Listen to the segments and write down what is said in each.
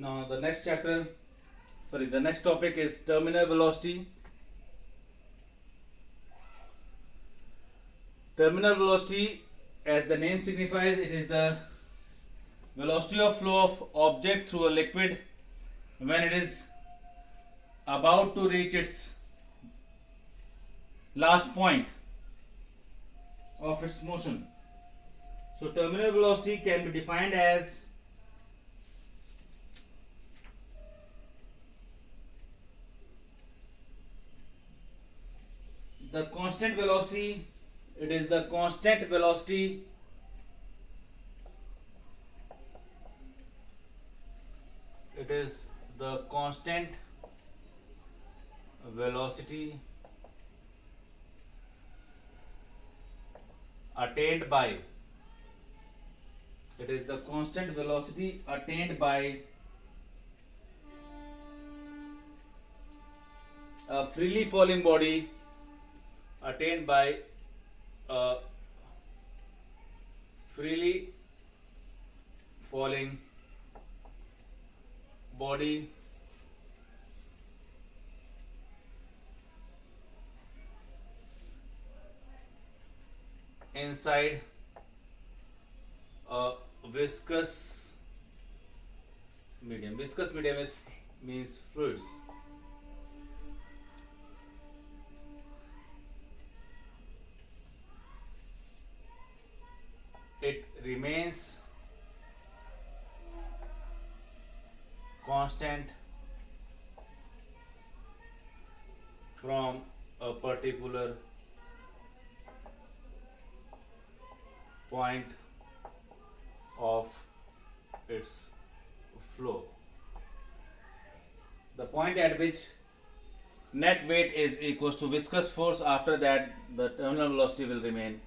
Now the next topic is terminal velocity. Terminal velocity, as the name signifies, it is the velocity of flow of object through a liquid when it is about to reach its last point of its motion. So terminal velocity can be defined as the constant velocity. It is the constant velocity it is the constant velocity attained by a freely falling body, attained by a freely falling body inside a viscous medium. Viscous medium means fluids. It remains constant from a particular point of its flow. The point at which net weight is equals to viscous force, after that the terminal velocity will remain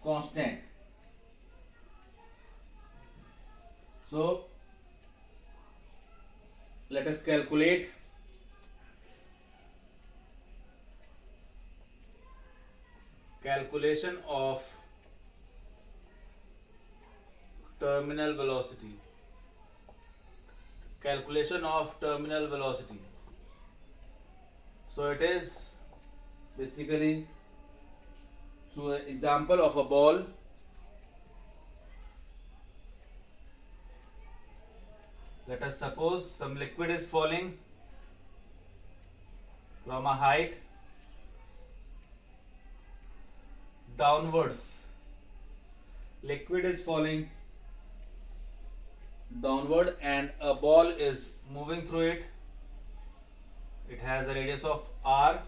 constant. So let us calculate calculation of terminal velocity. So it is basically through an example of a ball. Let us suppose some liquid is falling from a height downwards. Liquid is falling downward and a ball is moving through it. It has a radius of r.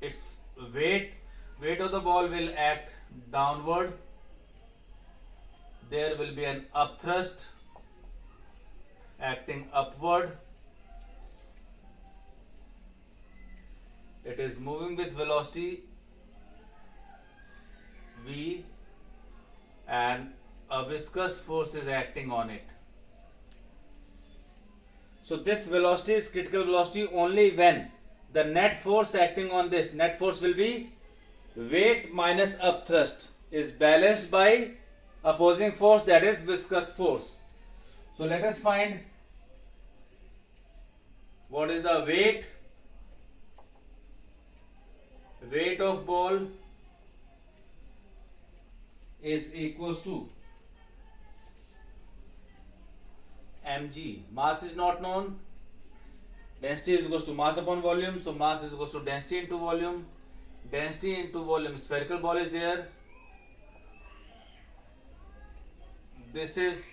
Its weight of the ball will act downward. There will be an upthrust acting upward. It is moving with velocity v and a viscous force is acting on it. So this velocity is critical velocity only when the net force acting on this net force will be weight minus upthrust is balanced by opposing force, that is viscous force. So let us find what is the weight of ball is equals to mg. Mass is not known. Density is equals to mass upon volume. So mass is equals to density into volume. Density into volume. Spherical ball is there. This is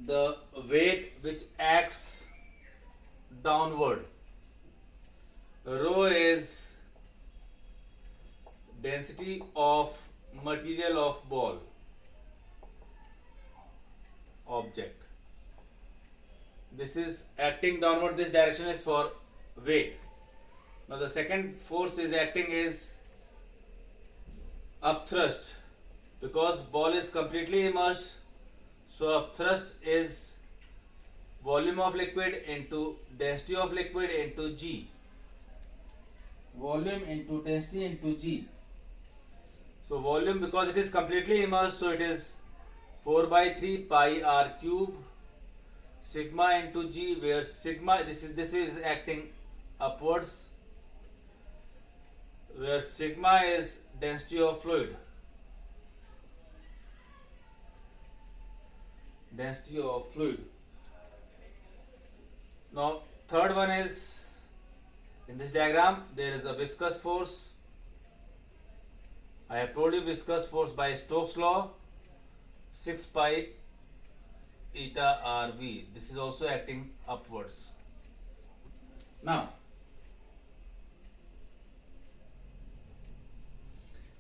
the weight which acts downward. Rho is density of material of ball object. This is acting downward. This direction is for weight. Now the second force is acting is upthrust, because ball is completely immersed. So upthrust is volume of liquid into density of liquid into G. Volume into density into G. So volume, because it is completely immersed, so it is 4 by 3 pi r cube sigma into g, where sigma, this is acting upwards, where sigma is density of fluid. Density of fluid. Now third one is, in this diagram there is a viscous force. I have told you viscous force by Stokes law, 6 pi eta rv. This is also acting upwards. Now,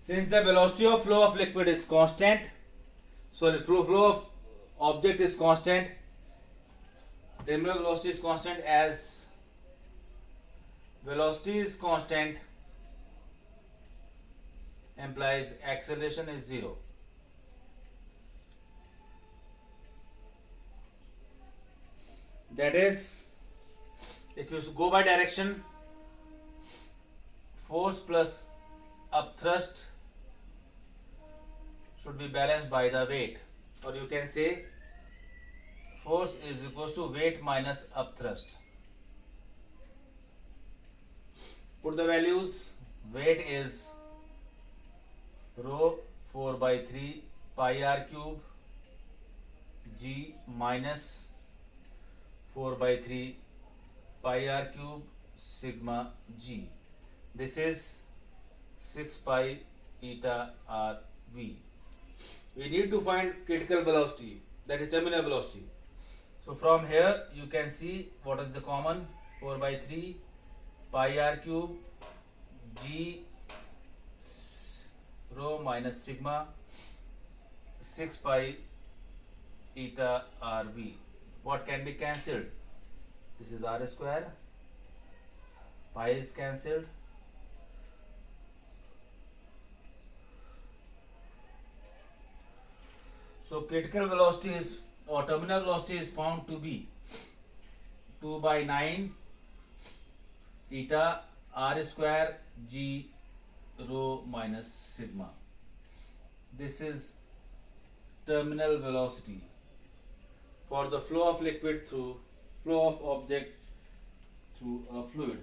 since the velocity of flow of liquid is constant, so the flow of object is constant, terminal velocity is constant. As velocity is constant implies acceleration is 0. That is, if you go by direction, force plus upthrust should be balanced by the weight, or you can say force is equals to weight minus upthrust. Put the values. Weight is rho 4 by 3 pi r cube g minus 4 by 3 pi r cube sigma g. This is 6 pi eta r v. We need to find critical velocity, that is terminal velocity. So from here you can see what is the common. 4 by 3 pi r cube g rho minus sigma 6 pi eta r v. What can be cancelled? This is r square, pi is cancelled, so critical velocity is, or terminal velocity is found to be 2 by 9 eta r square g rho minus sigma. This is terminal velocity for the flow of liquid through, flow of object through a fluid.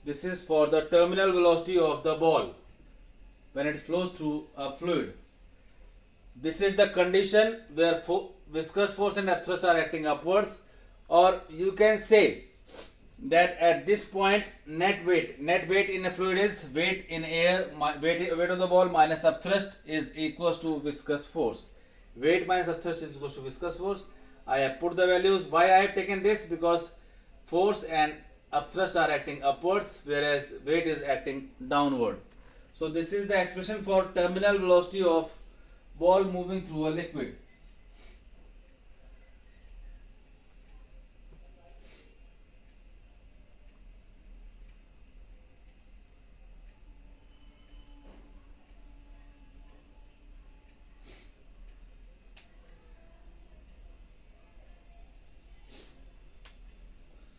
This is for the terminal velocity of the ball when it flows through a fluid. This is the condition where viscous force and thrust are acting upwards, or you can say that at this point net weight in a fluid is weight in air, weight of the ball minus upthrust is equals to viscous force. Weight minus upthrust is equals to viscous force. I have put the values. Why I have taken this? Because force and upthrust are acting upwards, whereas weight is acting downward. So this is the expression for terminal velocity of ball moving through a liquid.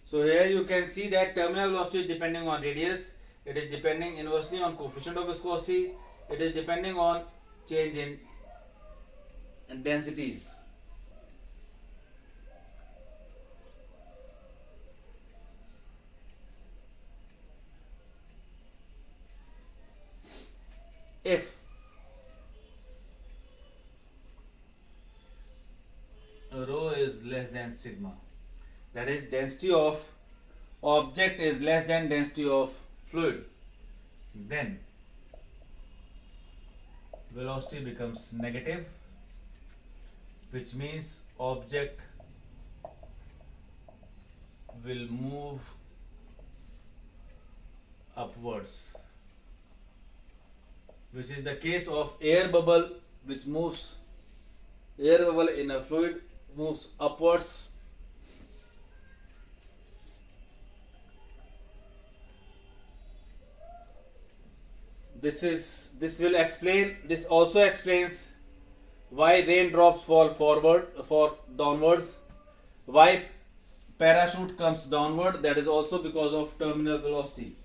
So here you can see that terminal velocity is depending on radius, it is depending inversely on coefficient of viscosity, it is depending on change in densities. If rho is less than sigma, that is density of object is less than density of fluid, then velocity becomes negative, which means object will move upwards, which is the case of air bubble, which moves, air bubble in a fluid moves upwards. This will explain, this also explains why raindrops fall downwards, why parachute comes downward, that is also because of terminal velocity.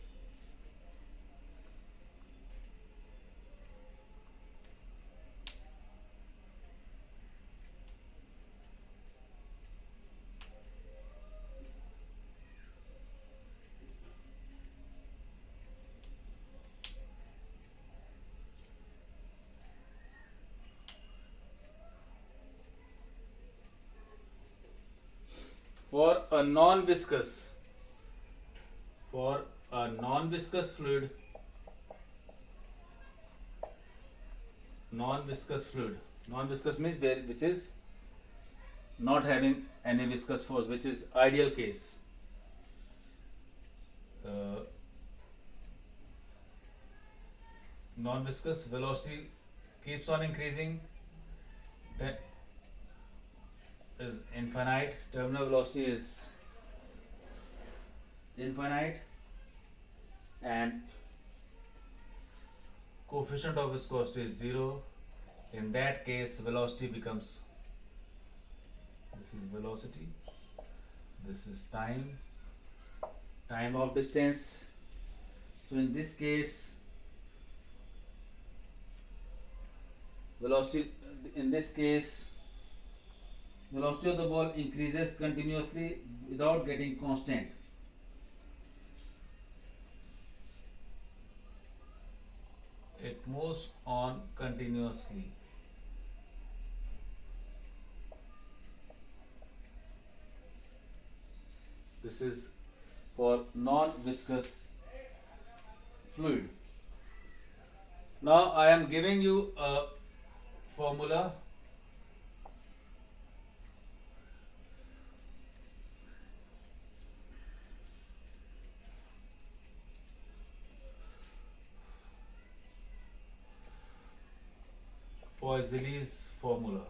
a non-viscous fluid, non-viscous means which is not having any viscous force, which is ideal case. Non-viscous, velocity keeps on increasing, that is infinite, terminal velocity is infinite, and coefficient of viscosity is 0. In that case, velocity becomes, this is velocity, this is time of distance. So in this case, velocity of the ball increases continuously without getting constant. It moves on continuously. This is for non-viscous fluid. Now I am giving you a formula Poiseuille's formula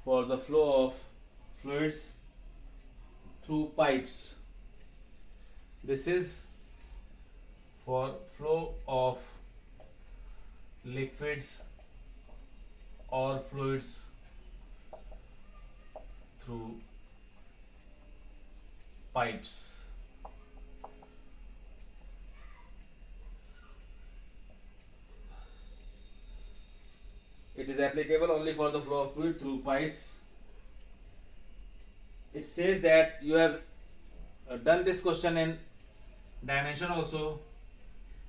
for the flow of fluids through pipes. This is for flow of liquids or fluids through pipes. It is applicable only for the flow of fluid through pipes. It says that you have done this question in dimension also.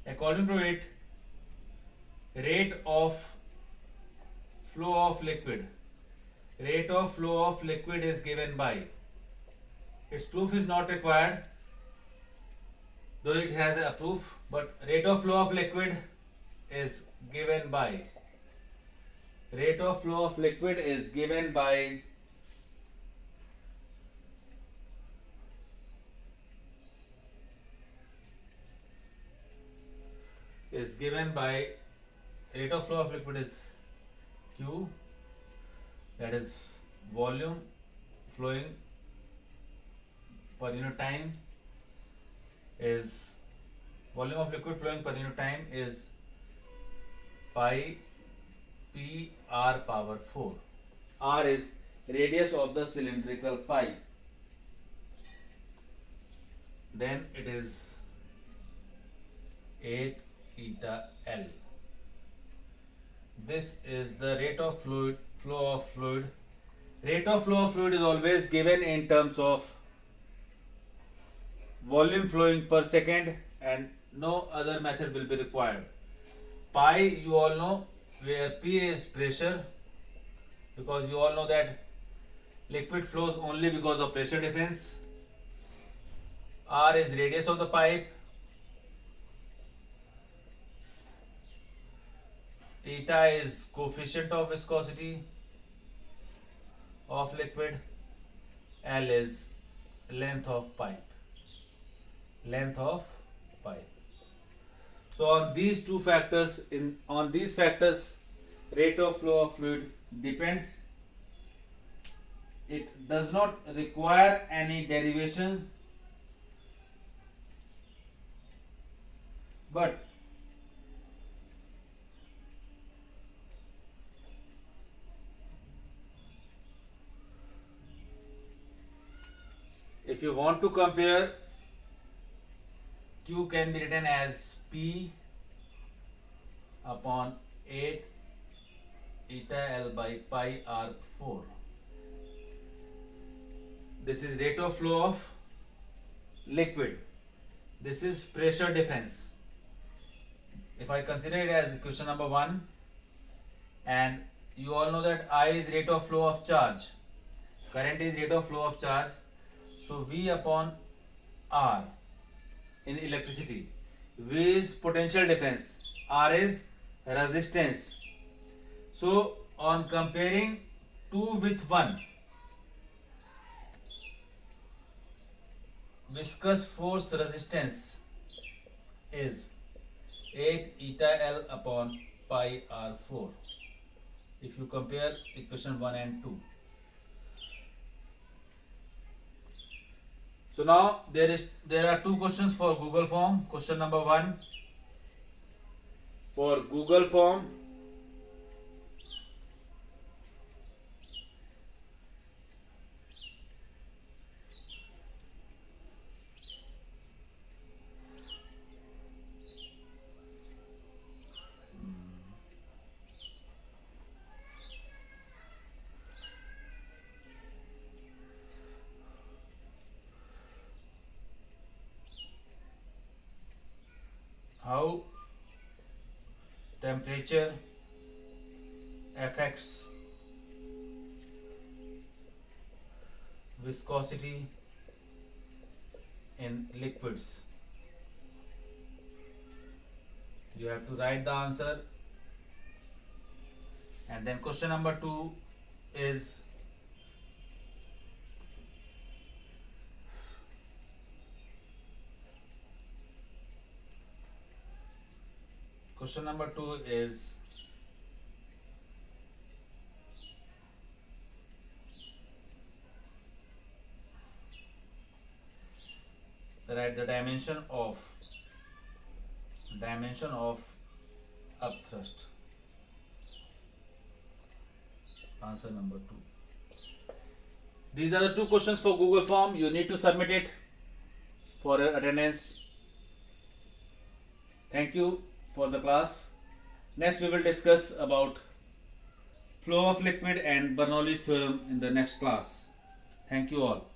According to it, rate of flow of liquid is given by, its proof is not required, though it has a proof, but rate of flow of liquid is given by rate of flow of liquid is Q, that is volume flowing per unit time, is volume of liquid flowing per unit time is pi p r power 4. R is radius of the cylindrical pipe. Then it is 8 eta L. This is the rate of flow of fluid. Rate of flow of fluid is always given in terms of volume flowing per second, and no other method will be required. Pi, you all know, where P is pressure, because you all know that liquid flows only because of pressure difference. R is radius of the pipe. Eta is coefficient of viscosity of liquid. L is length of pipe. So on these two factors, on these factors, rate of flow of fluid depends. It does not require any derivation, but if you want to compare, Q can be written as P upon 8 eta L by pi R4. This is rate of flow of liquid. This is pressure difference. If I consider it as equation number 1, and you all know that I is rate of flow of charge, current is rate of flow of charge, so V upon R in electricity. V is potential difference, R is resistance. So on comparing 2 with 1, viscous force resistance is 8 eta L upon pi R4 if you compare equation 1 and 2. So now there are two questions for Google form. Question number 1 for Google form. How temperature affects viscosity in liquids. You have to write the answer. And then question number 2 is write the dimension of upthrust. Answer number 2. These are the two questions for Google form. You need to submit it for attendance. Thank you for the class. Next we will discuss about flow of liquid and Bernoulli's theorem in the next class. Thank you all.